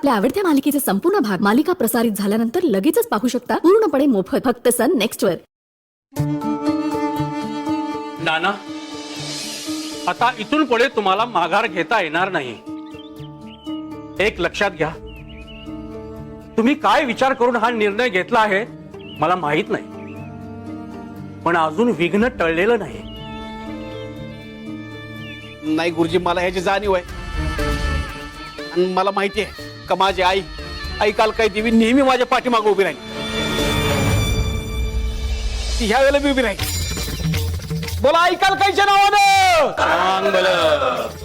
आपल्या आवडत्या मालिकेचे संपूर्ण भाग मालिका प्रसारित झाल्यानंतर लगेचच पाहू शकता पूर्णपणे मोफत फक्त सन नेक्स्ट वर. नाना, आता इथून पुढे तुम्हाला माघार घेता येणार नाही. एक लक्षात घ्या, तुम्ही काय विचार करून हा निर्णय घेतला आहे मला माहित नाही, पण अजून विघ्न टळलेलं नाही. नाही गुरुजी, मला ह्याची जाणीव आहे आणि मला माहिती आहे का माझी आई कालकाई देवी नेहमी माझ्या पाठीमागे उभी राहील. ती ह्या वेळेला मी उभी राहील. बोला आई कालकाईच्या नावानं सांग बरं.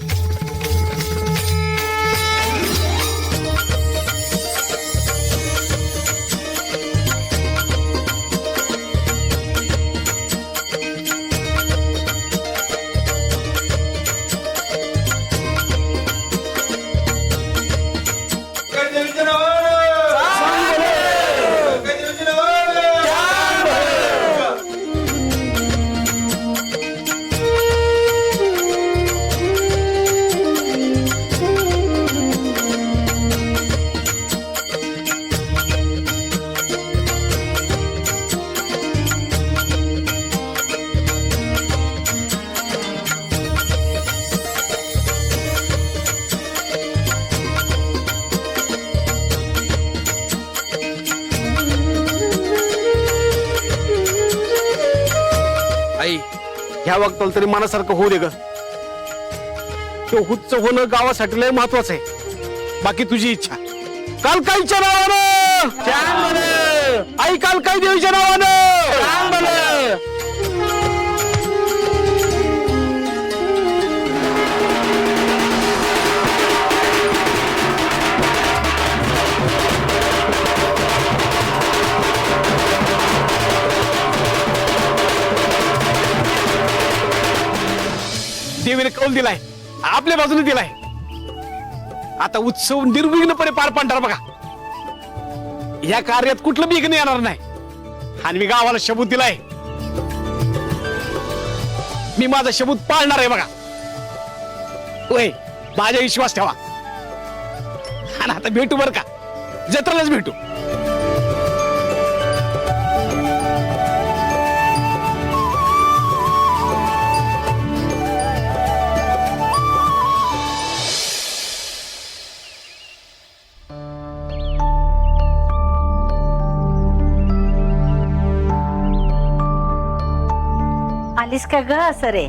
आई ह्या वक्ताला तरी मनासारखं होऊ दे ग. तो हुच्च होणं गावासाठी लय महत्वाचं आहे. बाकी तुझी इच्छा. कालकाईच्या नावानं आई कालकाई देवीच्या नावानं. देवीने कौल दिलाय, आपल्या बाजूने दिलाय. आता उत्सव निर्विघ्नपणे पार पाडणार बघा. या कार्यात कुठलं विघ्न येणार नाही. आणि मी गावाला शबूत दिलाय, मी माझा शबूत पाळणार आहे बघा. होय, माझा विश्वास ठेवा. आणि आता भेटू बर का, जत्रेलाच भेटू. आलीस का ग सरे?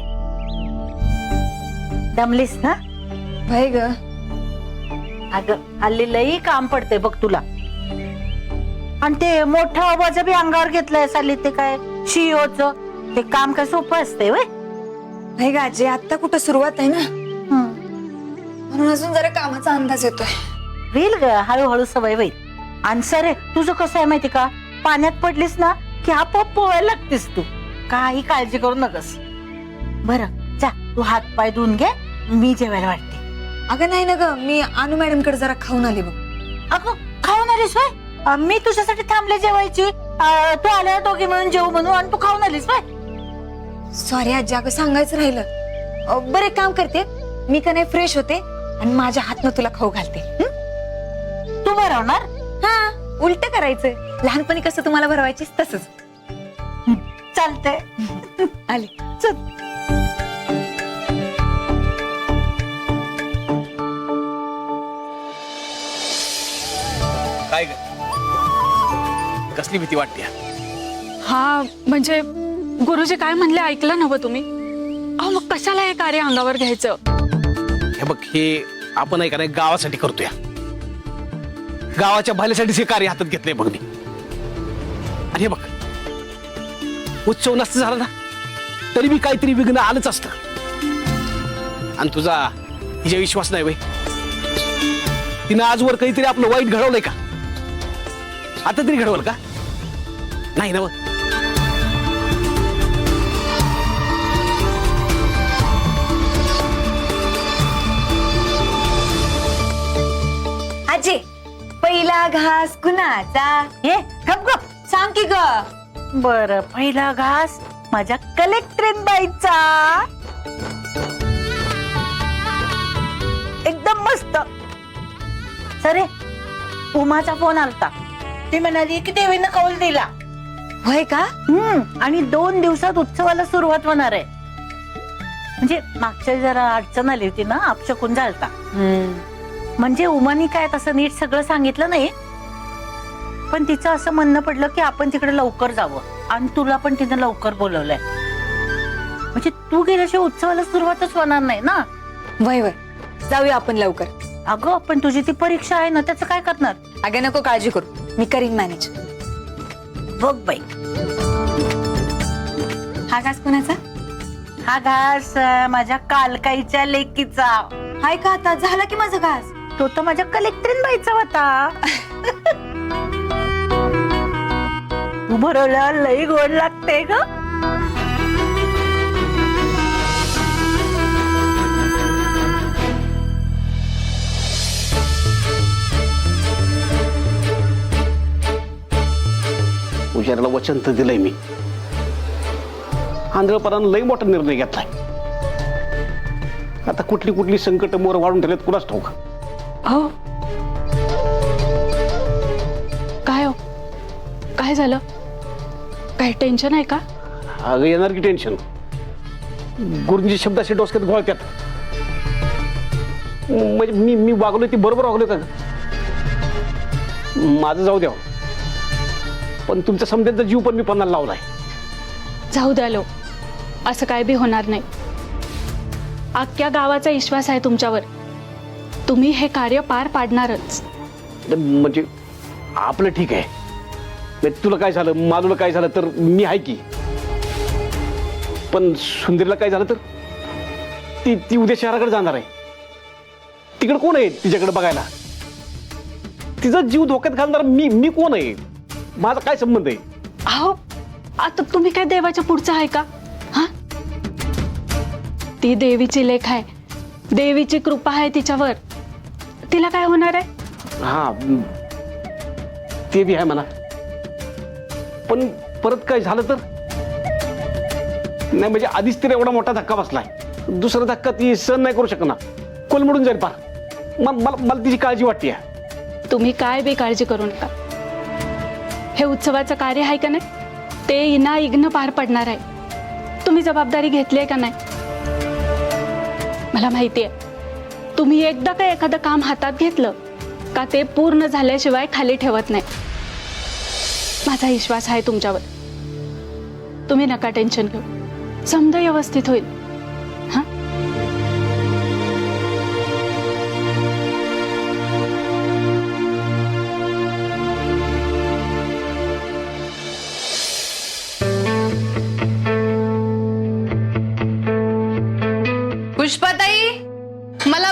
दमलीस ना? भाई ग, अगं हल्ली लई काम पडते बघ तुला. आणि ते मोठं आवाज बी अंगावर घेतलंय साली, ते काय शिओच ते काम काय सोपं असते वय? भाई ग आजी, आता कुठं सुरुवात आहे ना, म्हणून अजून जरा कामाचा अंदाज येतोय. होईल ग, हळूहळू सवय होईल. आणि सरे तुझं कसं आहे माहिती का, पाण्यात पडलीस ना की आपोआप पोहायला लागतेस तू. काही काळजी करू नकस. बरं जा, तू हात पाय धुवून घे, मी जेवायला वाटते. अगं नाही ना ग, मी अनु मॅडम कडे जरा खाऊन आली बघ. अगं खाऊन आलीस वय? मी तुझ्यासाठी थांबले जेवायची. तू आल्यावर दोघे मिळून जेवू म्हणून, आणि तू खाऊन आलीस वय? सॉरी आजी, अगं सांगायचं राहिलं. बरं एक काम करते, मी का नाही फ्रेश होते आणि माझ्या हातनं तुला खाऊ घालते. तू भरवणार? हा, उलट करायचं. लहानपणी कसं तुम्हाला भरवायचीस तसंच. चालतंय. आले. चल. काय ग, कसली भीती वाटते? हा म्हणजे गुरुजी काय म्हणले ऐकलं नव्हतं तुम्ही? अहो मग कशाला हे कार्य अंगावर घ्यायचं? हे बघ, हे आपण ऐका नाही गावासाठी करतोय. गावाच्या भल्यासाठीच हे कार्य हातात घेतलंय बघ मी. आणि हे बघ, उत्सव नसतं झाला ना तरी मी काहीतरी विघ्न आलंच असतं. आणि तुझा हिच्या विश्वास नाही वय? तिनं आजवर काहीतरी आपलं वाईट घडवलंय का? आता तरी घडवल का? नाही ना. आजी, पहिला घास कुणाचा? हे गप गप सांग की ग. बर, पहिला घास माझ्या कलेक्टरीन बाईचा. एकदम मस्त. सरे उमाचा फोन आलता. ती म्हणाली की देवीनं कौल दिला. होय का? आणि 2 दिवसात उत्सवाला सुरुवात होणार आहे. म्हणजे मागच्या जरा अडचण आली होती ना, अपशकून झालता. म्हणजे उमानी काय तसं नीट सगळं सांगितलं नाही, पण तिचं असं म्हणणं पडलं की आपण तिकडे लवकर जावं, आणि तुला पण तिनं लवकर बोलवलंय. म्हणजे तू गेल्याशिवाय उत्सवाला सुरुवातच होणार नाही ना. वय वय, जाऊया आपण लवकर. अगं पण तुझी ती परीक्षा आहे ना, त्याचं काय करणार? अगं नको काळजी करू, मी करीन मॅनेज. बघ बाई. हा घास कोणाचा? हा घास माझ्या कालकाईच्या लेकीचा. हाय का? आता झाला की माझा घास. तो तर माझ्या कलेक्टरीन बाईचा होता. तू भरवल्या लई गोड लागते ग. पूजारीला वचन तर दिलंय मी. आंधळपणानं लई मोठा निर्णय घेतलाय. आता कुठली कुठली संकट मोर वाढून ठेवलेत कुणाच ठाऊक. हो काय हो, काय झालं? काय टेन्शन आहे का? अगं येणार की टेन्शन. गुरुजी शब्द असे डोसक्यात घोळतात. म्हणजे मी वागलोय ती बरोबर वागलोय का ग? माझं जाऊ द्यावं, पण तुमच्या समजांचा जीव पण मी पणाला लावलाय. जाऊ द्या लो, असं काय बी होणार नाही. अख्ख्या गावाचा विश्वास आहे तुमच्यावर. तुम्ही हे कार्य पार पाडणारच. म्हणजे आपलं ठीक आहे. म्हणजे तुला काय झालं, मालूला काय झालं तर मी आहे की. पण सुंदरीला काय झालं तर ती उद्या शहराकडे जाणार आहे. तिकडे कोण आहे तिच्याकडे बघायला? तिचा जीव धोक्यात घालणार मी कोण आहे? माझा काय संबंध आहे? अहो, आता तुम्ही काय देवाच्या पुढचं आहे का? हा, ती देवीची लेख आहे, देवीची कृपा आहे तिच्यावर. तिला काय होणार आहे? हा, ते बी आहे म्हणा. पण परत काय झालं तर? नाही म्हणजे आधीच तिला एवढा मोठा धक्का बसलाय, दुसरा धक्का ती सहन नाही करू शकणार. कोलमडून जाईल पार. मला तिची काळजी वाटते. तुम्ही काय बी काळजी करू नका. हे उत्सवाचं कार्य आहे का नाही, ते इना इग्न पार पडणार आहे. तुम्ही जबाबदारी घेतली आहे का नाही? मला माहिती आहे, तुम्ही एकदा का एखादं काम हातात घेतलं का ते पूर्ण झाल्याशिवाय खाली ठेवत नाही. माझा विश्वास आहे तुमच्यावर. तुम्ही नका टेन्शन घेऊ, समजा व्यवस्थित होईल. हा, पुष्पाताई, मला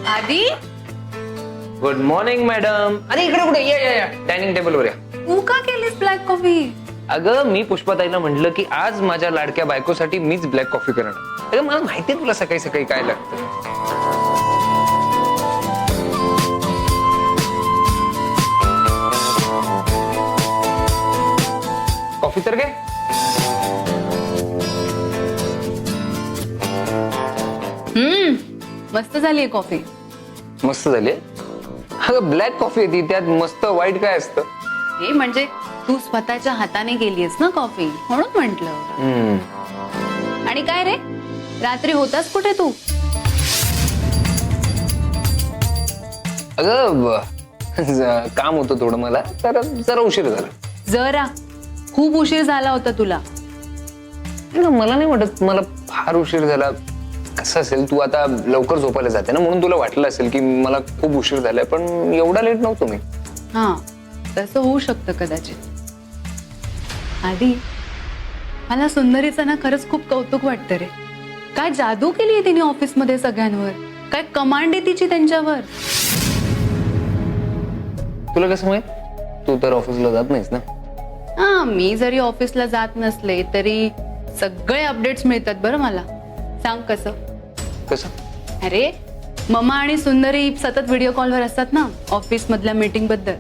आधी गुड मॉर्निंग मॅडम. अरे इकडे कुठे? या डायनिंग टेबलवर या. तू का केलीस ब्लॅक कॉफी? अगं मी पुष्पाताईला म्हटलं की आज माझ्या लाडक्या बायकोसाठी मीच ब्लॅक कॉफी करणार. अगं मला माहितीये तुला सकाळी सकाळी काय लागतं. कॉफी तर घे. मस्त झालीये कॉफी. मस्त झाली. अगं ब्लॅक कॉफी आहे ती, त्यात मस्त व्हाईट काय असतं? हे म्हणजे तू स्वतःच्या हाताने केलीयस ना कॉफी, म्हणून म्हंटल. आणि काय रे, रात्री होतास कुठे तू? अगं काम होतं थोडं मला, तर जरा उशीर झाला. जरा खूप उशीर झाला होता तुला. मला नाही वाटत मला फार उशीर झाला. कसं असेल, तू आता लवकर झोपायला जाते ना, म्हणून तुला वाटलं असेल की मला खूप उशीर झालाय, पण एवढा लेट नव्हतो मी. हा, तसं होऊ शकतं कदाचित. आधी मला सुंदरीचं ना खरंच खूप कौतुक वाटतं रे. काय जादू केली आहे तिने ऑफिसमध्ये सगळ्यांवर. काय कमांड आहे तिची त्यांच्यावर. तुला कसं माहित? तू तर ऑफिसला जात नाहीस ना. हा, मी जरी ऑफिसला जात नसले तरी सगळे अपडेट्स मिळतात बरं मला. सांग कसं? कसं? अरे ममा आणि सुंदरी सतत व्हिडिओ कॉलवर असतात ना ऑफिस मधल्या मीटिंग बद्दल,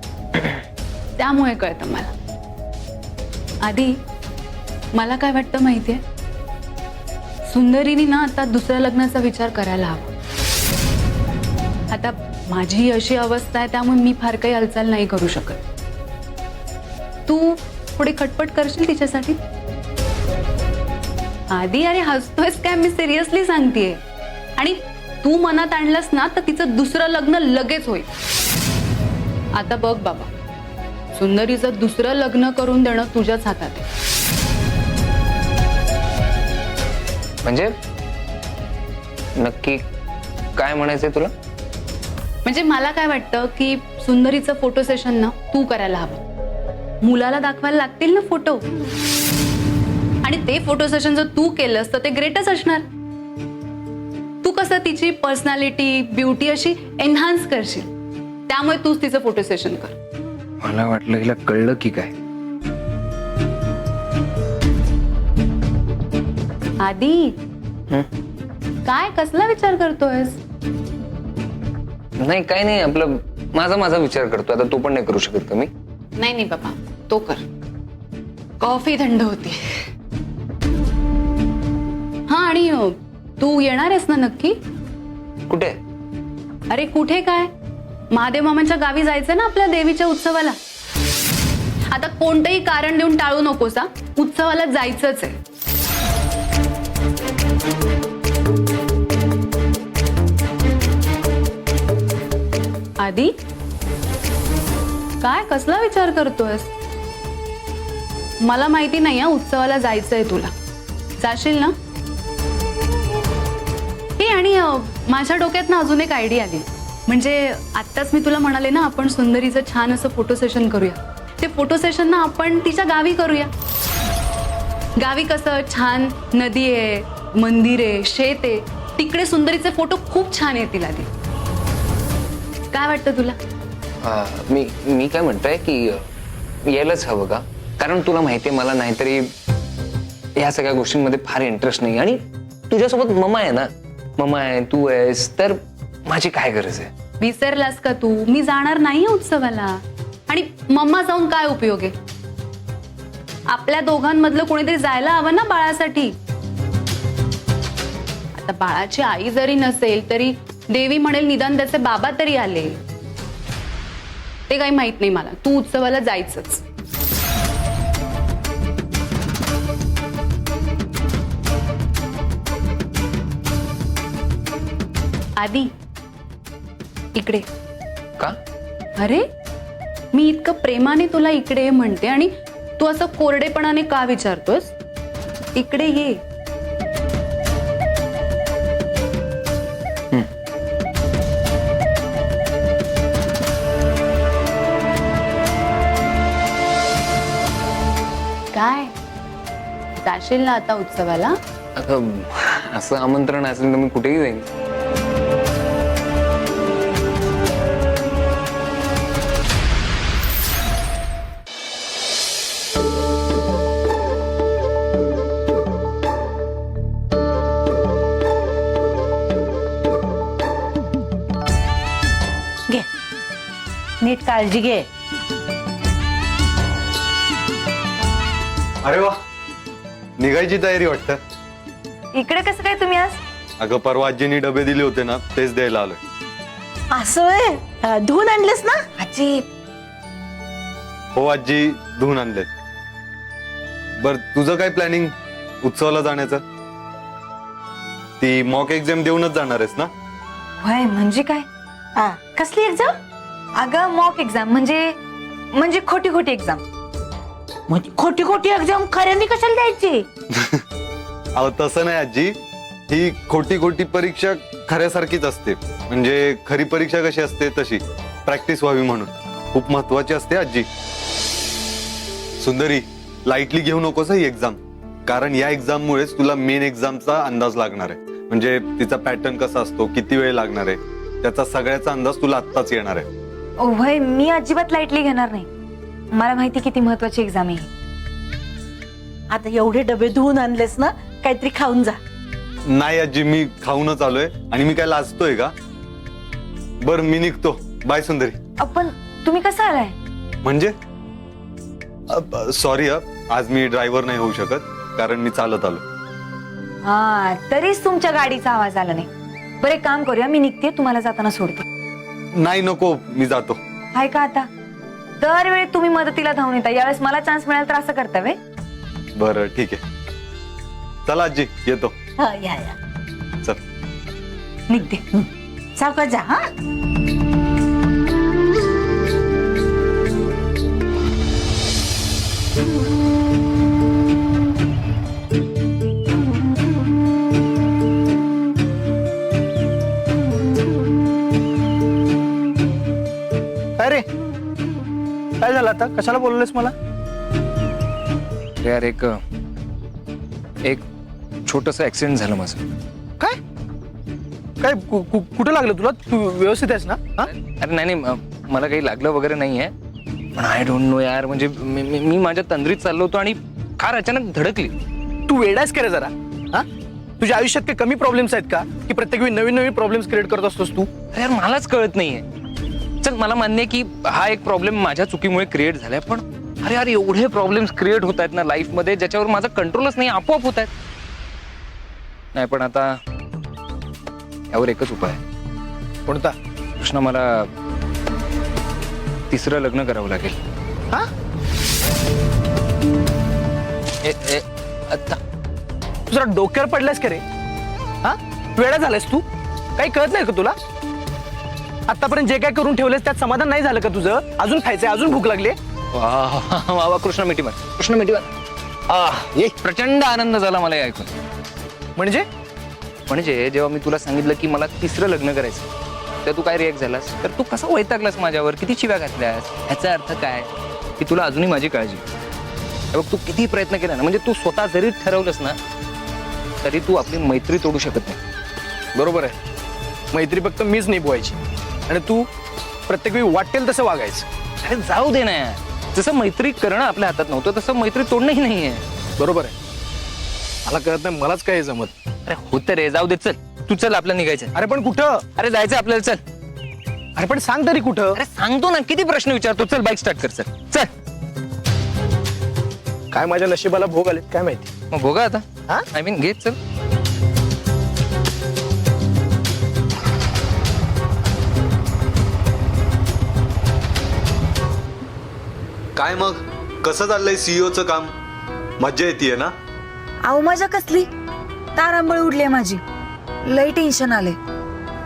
त्यामुळे कळतं मला. आधी मला काय वाटतं माहितीये, सुंदरीनी ना आता दुसऱ्या लग्नाचा विचार करायला हवा. आता माझी अशी अवस्था आहे त्यामुळे मी फार काही हालचाल नाही करू शकत. तू थोडी खटपट करशील तिच्यासाठी? आधी अरे हसतोयस काय, मी सिरियसली सांगतेय. आणि तू मनात आणलंस ना तर तिचं दुसरं लग्न लगेच होईल. आता बघ बाबा, सुंदरीचं दुसरं लग्न करून देणं तुझ्याच हातात आहे. म्हणजे नक्की काय म्हणायचंय तुला? म्हणजे मला काय वाटतं की सुंदरीचं फोटो सेशन ना तू करायला हवं. मुलाला दाखवायला लागतील ना फोटो, आणि ते फोटो सेशन जर तू केलंस तर ते ग्रेटच असणार. तू कसं तिची पर्सनॅलिटी ब्युटी अशी एनहान्स करशील, त्यामुळे तूच तिचं फोटो सेशन कर. मला वाटलं हिला कळलं की काय. आधी काय कसला विचार करतोयस? नाही काही नाही, आपलं माझा विचार करतो. आता तो पण नाही करू शकत का मी? नाही बाबा, तो कर. कॉफी थंड होती. हा, आणि तू येणार आहेस ना नक्की? कुठे? अरे कुठे काय, महादेव मामांच्या गावी जायचं ना आपल्या देवीच्या उत्सवाला. आता कोणतंही कारण देऊन टाळू नकोस हा, उत्सवाला जायचंच आहे. आधी काय कसला विचार करतोयस? मला माहिती नाही उत्सवाला जायचंय तुला. जाशील ना? हे आणि माझ्या डोक्यात ना अजून एक आयडिया आली. म्हणजे आत्ताच मी तुला म्हणाले ना आपण सुंदरीचं छान असं फोटो सेशन करूया. ते फोटो सेशन ना आपण तिच्या गावी करूया. गावी कसं छान नदी आहे, मंदिर आहे, शेत आहे, तिकडे सुंदरीचे फोटो खूप छान येतील. आधी काय वाटतं तुला? मी काय म्हणतोय की यायलाच हवं का? कारण तुला माहितीये मला नाहीतरी या सगळ्या गोष्टींमध्ये फार इंटरेस्ट नाही. आणि तुझ्यासोबत मम्मा आहे ना, मम्मा आहे, तू आहेस, तर माझी काय गरज आहे? विसरलास का तू? मी जाणार नाही उत्सवाला. आणि मम्मा जाऊन काय उपयोग आहे? आपल्या दोघांमधलं कोणीतरी जायला हवं ना बाळासाठी. आता बाळाची आई जरी नसेल तरी देवी म्हणेल निदान त्याचे बाबा तरी आले. ते काही माहित नाही मला. तू उत्सवाला जायचंच. आधी इकडे का? अरे मी इतकं प्रेमाने तुला इकडे म्हणते आणि तू असं कोरडेपणाने का विचारतोस? इकडे ये. काय जाशील ना आता उत्सवाला? असं आमंत्रण असेल तर मी कुठेही जाईन. घे, नीट काळजी घे. अरे वा, निघायची तयारी वाटतं. इकडे कसं काय तुम्ही आज? अगं परवा आजीनी डबे दिले होते ना, तेच द्यायला आलोय. असं धुवून आणलेस ना? आजी, हो आजी, धुवून आणलेत. बर तुझं काय प्लॅनिंग उत्सवाला जाण्याचं? ती मॉक एक्झाम देऊनच जाणार आहेस ना? होय म्हणजे काय? कसली एक्झाम? अगं मॉक एक्झाम म्हणजे खोटी खोटी एक्झाम. म्हणजे खोटी खोटी एक्झाम खऱ्यांनी कशाला द्यायची? अहो तसं नाही आजी, ही खोटी खोटी परीक्षा खऱ्यासारखीच असते. म्हणजे खरी परीक्षा कशी असते तशी प्रॅक्टिस व्हावी म्हणून. खूप महत्वाची असते आजी. सुंदरी, लाईटली घेऊ नकोस ही एक्झाम, कारण या एक्झाम मुळेच तुला मेन एक्झामचा अंदाज लागणार आहे. म्हणजे तिचा पॅटर्न कसा असतो, किती वेळ लागणार आहे, त्याचा सगळ्याचा अंदाज तुला आत्ताच येणार आहे. होय, मी अजिबात लाईटली घेणार नाही. मला माहिती किती महत्वाची एक्झाम आहे. आता एवढे डबे धुवून आणलेस ना, काहीतरी खाऊन जा. नाही आजी, मी खाऊनच आलोय. आणि मी काय लाजतोय का? बर मी निघतो. बाय सुंदरी. पण तुम्ही कसं आलाय? म्हणजे सॉरी, आज मी ड्रायव्हर नाही होऊ शकत, कारण मी चालत आलो. हा, तरीच तुमच्या गाडीचा आवाज आला नाही. बरं एक काम करूया, मी निघते, तुम्हाला जाताना सोडते. नाही नको, मी जातो. हाय का आता दरवेळी तुम्ही मदतीला धावून येता, यावेळेस मला चान्स मिळाला तर असं करता वे? बरं ठीक आहे, चला आजी येतो. हा, या या चल. निघते. सावकाश जा हा. काय रे, काय झालं आता? कशाला बोलवलंस मला? अरे यार एक छोटस ऍक्सिडेंट झालं माझं. काय काय कुठं लागलं तुला? तू व्यवस्थित आहेस ना? हा? अरे नाही मला काही लागलं वगैरे नाहीये, पण आय डोंट नो यार, म्हणजे मी माझ्या तंद्रीत चाललो होतो आणि कार अचानक धडकली. तू वेडायस का रे जरा? हा? तुझ्या आयुष्यात काही कमी प्रॉब्लेम्स आहेत का, की प्रत्येक वेळी नवीन नवीन प्रॉब्लेम्स क्रिएट करत असतोस तू? अरे यार मलाच कळत नाहीये. चल मला मान्य आहे की हा एक प्रॉब्लेम माझ्या चुकीमुळे क्रिएट झालाय, पण अरे यार एवढे प्रॉब्लेम्स क्रिएट होत आहेत ना लाईफ मध्ये, ज्याच्यावर माझा कंट्रोलच नाही, आपोआप होत आहेत. नाही पण आता यावर एकच उपाय आहे. कोणता? कृष्णा, मला तिसरं लग्न करावं लागेल. हा? आता तू जरा डोक्यावर पडलास का रे? हा? वेडा झालायस तू? काही कळत नाही का तुला? आतापर्यंत जे काय करून ठेवलेस त्यात समाधान नाही झालं का तुझं? अजून खायचंय, अजून भूक लागली? वा कृष्णा मिठीवर, कृष्णा मिठीवर. प्रचंड आनंद झाला मला हे ऐकून. म्हणजे जेव्हा मी तुला सांगितलं की मला तिसरं लग्न करायचं, तर तू काय रिॲक्ट झालास? तर तू कसा वैतागलास माझ्यावर, किती शिव्या घातल्यास? ह्याचा अर्थ काय की तुला अजूनही माझी काळजी. बघ तू किती प्रयत्न केला ना, म्हणजे तू स्वतः जरी ठरवलंस ना तरी तू आपली मैत्री तोडू शकत नाही. बरोबर आहे, मैत्री फक्त मीच निभवायची आणि तू प्रत्येक वेळी वाटेल तसं वागायचं. अरे जाऊ दे ना, जसं मैत्री करणं आपल्या हातात नव्हतं तसं मैत्री तोडणंही नाहीये. बरोबर आहे, मला कळत नाही, मलाच काय जमत. अरे होतं रे, जाऊ दे, चल तू चल, आपल्याला निघायचं. अरे पण कुठं? अरे जायचं आपल्याला, चल. अरे पण सांग तरी कुठं? अरे सांगतो ना, किती प्रश्न विचारतो. चल बाईक स्टार्ट कर, चल चल. काय माझ्या नशिबाला भोग आलेत काय माहिती. मग बघा आता, हा? आय मीन घे, चल. काय मग कसं चाललंय सीईओचं काम? मज्जा येते ना? अहो मजा कसली, तारांबळ उडली माझी, लई टेन्शन आले.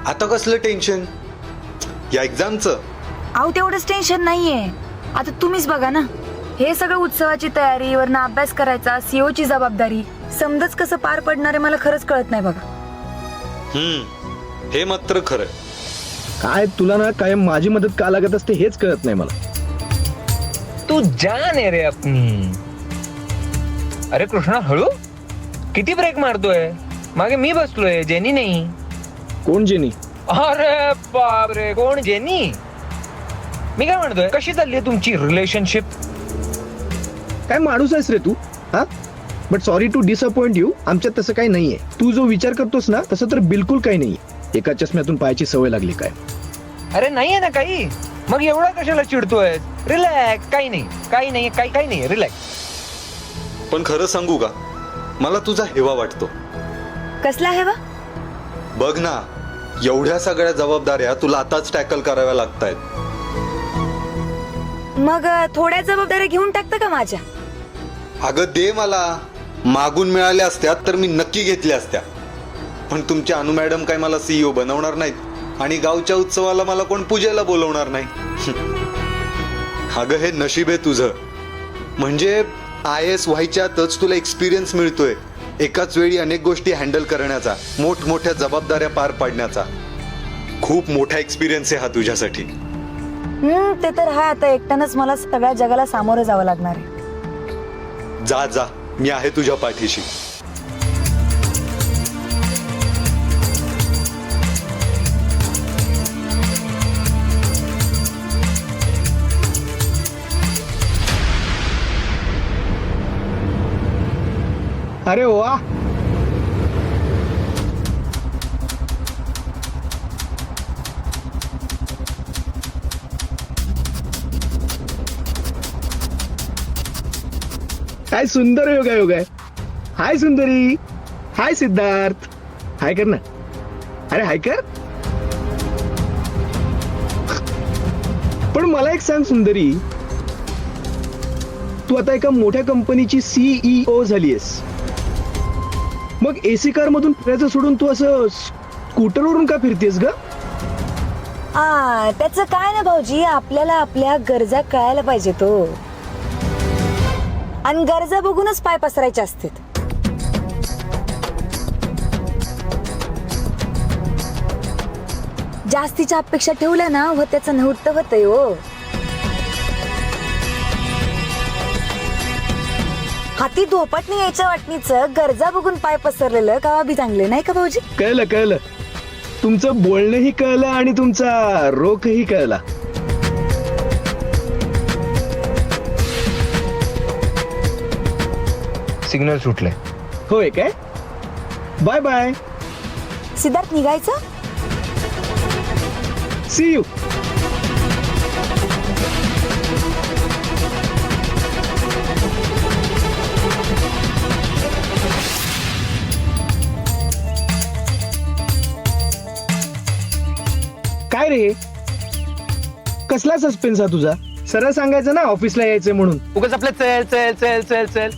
आता कसलं टेन्शन? या एक्झामचं? अहो तेवढंच टेन्शन नाहीये, आता तुम्हीच बघा ना, हे सगळं उत्सवाची तयारी, वरनं अभ्यास करायचा, सीओची जबाबदारी, समजच कसं पार पडणार आहे मला खरंच कळत नाही बघा. हे मात्र खरं. काय तुला ना काय माझी मदत का लागत असते हेच कळत नाही मला. तू जान आहे रे अपनी. अरे कृष्णा हळू, किती ब्रेक मारतोय? मागे मी बसलोय, जेनी नाही. कोण जेनी? अरे बापरे, कोण जेनी? मी काय म्हणतोय, कशी चालली आहे तुमची रिलेशनशिप? काय माणूस आहेस रे तू? हा, but sorry to disappoint you, आमच्यात तसं काही नाहीये. तू जो विचार करतोस ना तसं तर बिलकुल काही नाहीये. एका चष्म्यातून पाहायची सवय लागली काय? अरे नाहीये ना काही, मग एवढा कशाला चिडतोय? रिलॅक्स, काही नाही, काही नाही, काही नाही, रिलॅक्स. पण खरं सांगू का, मला तुझा हेवा वाटतो. कसला आहे वा? बघ ना, एवढ्या सगळ्या जबाबदाऱ्या तुला आताच टॅकल कराव्या लागतायत. मग थोड्या जबाबदाऱ्या घेऊन टाकता का माझ्या? अगं दे मला, मागून मिळाल्या असत्या तर मी नक्की घेतल्या असत्या. पण तुमच्या अनु मॅडम काय मला सीईओ बनवणार नाहीत आणि गावच्या उत्सवाला मला कोण पूजेला बोलवणार नाही. अगं हे नशीब आहे तुझं. म्हणजे IAS व्हायच्यातच तुला एक्सपिरियन्स मिळतोय, एकाच वेळी अनेक गोष्टी हँडल करण्याचा, मोठमोठ्या जबाबदाऱ्या पार पाडण्याचा. खूप मोठा एक्सपिरियन्स आहे हा तुझ्यासाठी. ते तर हा, आता एकट्यानंच मला सगळ्या जगाला सामोरं जावं लागणार आहे. जा जा, मी आहे तुझ्या पाठीशी. अरे वा, काय सुंदर योगा योग आहे. हाय सुंदरी, हाय सिद्धार्थ, हाय कर ना. अरे हाय कर. मला एक सांग सुंदरी, तू आता एका मोठ्या कंपनीची CEO झालीयस, मग एसी कार मधून फिरायचं सोडून तू असं स्कूटरवरून का फिरतेस ग? त्याचं काय ना भाऊजी, आपल्याला आपल्या गरजा कळायला पाहिजे तो, आणि गरजा बघूनच पाय पसरायचे असतात. जास्तीच्या अपेक्षा ठेवल्या ना व त्याचं नव्हतं होतंय हो. हाती धोपटणी यायच्या वाटणीचं गरजा बघून पाय पसरलेलं का बी चांगले नाही का भाऊजी? कळलं, तुमचं बोलणंही कळलं आणि तुमचा रोखही कळला. सिग्नल सुटले. होय काय? बाय बाय, सिद्धार्थ निघायचं. See you. काय रे, कसला सस्पेन्स हा तुझा? सरळ सांगायचं ना ऑफिसला यायचं म्हणून. उगाच आपलं चल चल चल चल चल.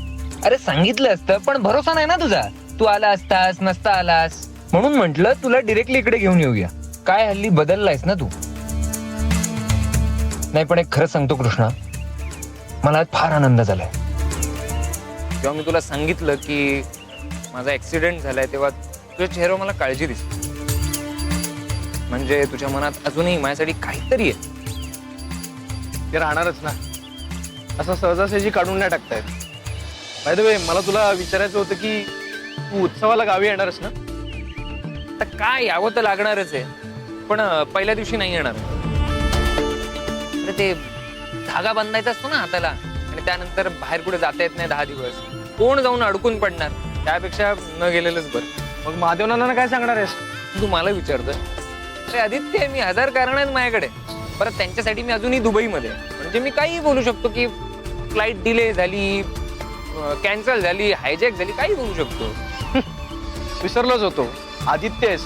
अरे सांगितलं असतं पण भरोसा नाही ना तुझा. तू आला असतास नसता आलास म्हणून म्हंटल तुला डिरेक्टली इकडे घेऊन येऊया. काय हल्ली बदललायस ना तू. नाही पण एक खरं सांगतो कृष्णा, मला आज फार आनंद झालाय. जेव्हा मी तुला सांगितलं की माझा ऍक्सिडेंट झालाय तेव्हा तुझ्या चेहऱ्यावर मला काळजी दिसली. म्हणजे तुझ्या मनात अजूनही माझ्यासाठी काहीतरी आहे. ते राहणारच ना, असं सहजासहजी काढून नाही टाकतायत. बाय द वे, मला तुला विचारायचं होतं की तू उत्सवाला गावी येणारच ना? आता काय यावं तर लागणारच आहे, पण पहिल्या दिवशी नाही येणार. अरे ते धागा बांधायचा असतो ना हाताला, आणि त्यानंतर बाहेर कुठे जाता येत नाही 10 दिवस. कोण जाऊन अडकून पडणार, त्यापेक्षा न गेलेलंच बरं. मग महादेवनांना काय सांगणार आहेस? तू मला विचारतोय? अरे आदित्य, मी 1000 कारण आहेत माझ्याकडे. परत त्यांच्यासाठी मी अजूनही दुबईमध्ये, म्हणजे मी काही बोलू शकतो की फ्लाईट डिले झाली, कॅन्सल झाली, हायजॅक झाली, काही बोलू शकतो. विसरलोच होतो, आदित्य आहेस.